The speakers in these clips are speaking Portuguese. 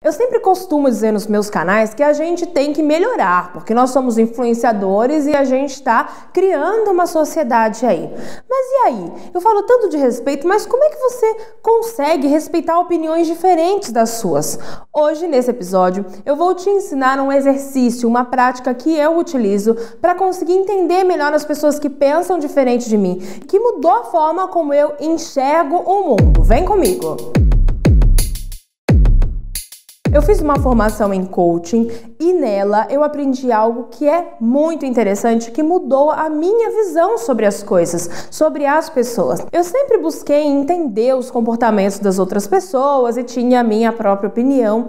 Eu sempre costumo dizer nos meus canais que a gente tem que melhorar, porque nós somos influenciadores e a gente está criando uma sociedade aí. Mas e aí? Eu falo tanto de respeito, mas como é que você consegue respeitar opiniões diferentes das suas? Hoje, nesse episódio, eu vou te ensinar um exercício, uma prática que eu utilizo para conseguir entender melhor as pessoas que pensam diferente de mim, que mudou a forma como eu enxergo o mundo. Vem comigo! Eu fiz uma formação em coaching e nela eu aprendi algo que é muito interessante, que mudou a minha visão sobre as coisas, sobre as pessoas. Eu sempre busquei entender os comportamentos das outras pessoas e tinha a minha própria opinião,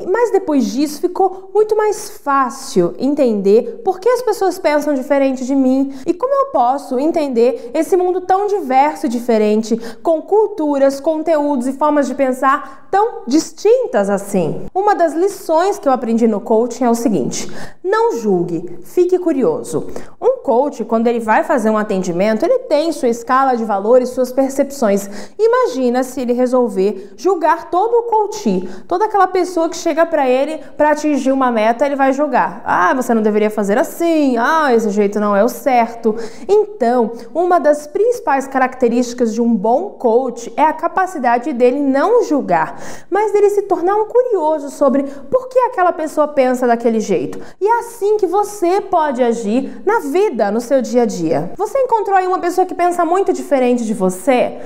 mas depois disso ficou muito mais fácil entender por que as pessoas pensam diferente de mim e como eu posso entender esse mundo tão diverso e diferente, com culturas, conteúdos e formas de pensar tão distintas assim. Uma das lições que eu aprendi no coaching é o seguinte: não julgue, fique curioso. Um coach, quando ele vai fazer um atendimento, ele tem sua escala de valores, suas percepções. Imagina se ele resolver julgar todo o coach, toda aquela pessoa que chega para ele para atingir uma meta, ele vai julgar. Ah, você não deveria fazer assim, esse jeito não é o certo. Então, uma das principais características de um bom coach é a capacidade dele não julgar, mas dele se tornar um curioso sobre por que aquela pessoa pensa daquele jeito. E é assim que você pode agir na vida, no seu dia a dia. Você encontrou aí uma pessoa que pensa muito diferente de você?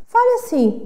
Fale assim: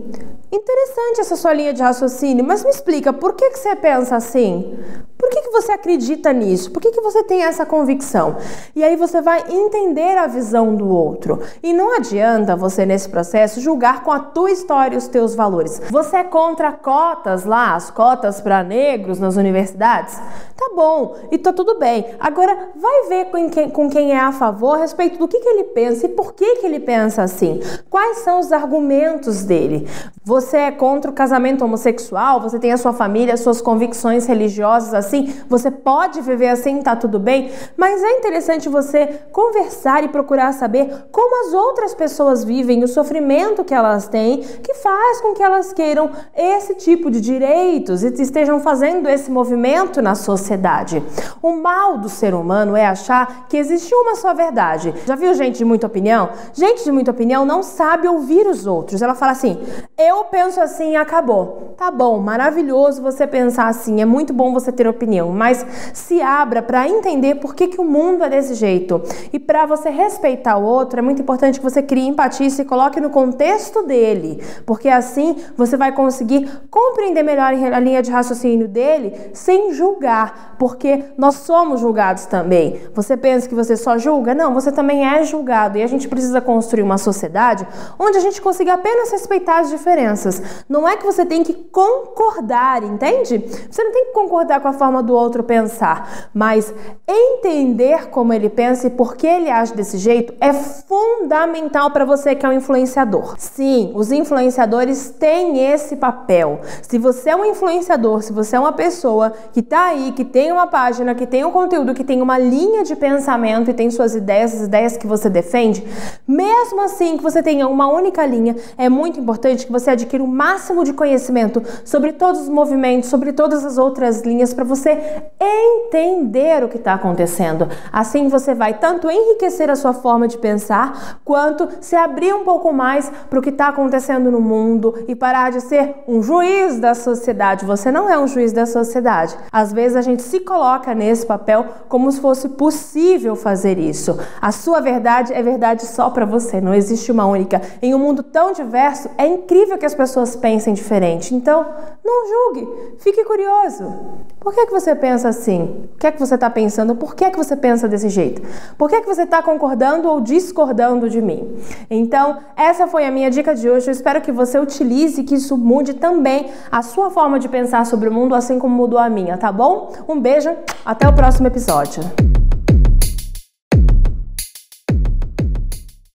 interessante essa sua linha de raciocínio, mas me explica, por que você pensa assim? Por que você acredita nisso? Por que você tem essa convicção? E aí você vai entender a visão do outro. E não adianta você, nesse processo, julgar com a tua história e os teus valores. Você é contra cotas lá, as cotas para negros nas universidades? Tá bom, e tá tudo bem. Agora, vai ver com quem é a favor a respeito do que ele pensa e por que ele pensa assim. Quais são os argumentos dele? Você é contra o casamento homossexual? Você tem a sua família, as suas convicções religiosas assim? Você pode viver assim, tá tudo bem? Mas é interessante você conversar e procurar saber como as outras pessoas vivem, o sofrimento que elas têm, que faz com que elas queiram esse tipo de direitos e estejam fazendo esse movimento na sociedade. O mal do ser humano é achar que existe uma só verdade. Já viu gente de muita opinião? Gente de muita opinião não sabe ouvir os outros. Ela fala assim: eu penso assim e acabou. Tá bom, maravilhoso você pensar assim, é muito bom você ter opinião, mas se abra para entender por que o mundo é desse jeito. E para você respeitar o outro, é muito importante que você crie empatia e se coloque no contexto dele, porque assim você vai conseguir compreender melhor a linha de raciocínio dele sem julgar, porque nós somos julgados também. Você pensa que você só julga? Não, você também é julgado, e a gente precisa construir uma sociedade onde a gente consiga apenas respeitar as diferenças. Não é que você tem que concordar, entende? Você não tem que concordar com a forma do outro pensar, mas entender como ele pensa e por que ele age desse jeito é fundamental para você que é um influenciador. Sim, os influenciadores têm esse papel. Se você é um influenciador, se você é uma pessoa que tá aí, que tem uma página, que tem um conteúdo, que tem uma linha de pensamento e tem suas ideias, as ideias que você defende, mesmo assim que você tenha uma única linha, é muito importante que você adquira o máximo de conhecimento sobre todos os movimentos, sobre todas as outras linhas, para você entender o que está acontecendo. Assim você vai tanto enriquecer a sua forma de pensar, quanto se abrir um pouco mais para o que está acontecendo no mundo e parar de ser um juiz da sociedade. Você não é um juiz da sociedade. Às vezes a gente se coloca nesse papel como se fosse possível fazer isso. A sua verdade é verdade só para você, não existe uma única. Em um mundo tão diverso, é incrível que as pessoas pensem diferente. Então, não julgue, fique curioso. Por que você pensa assim? O que é que você está pensando? Por que você pensa desse jeito? Por que você está concordando ou discordando de mim? Então, essa foi a minha dica de hoje. Eu espero que você utilize e que isso mude também a sua forma de pensar sobre o mundo, assim como mudou a minha, tá bom? Um beijo, até o próximo episódio.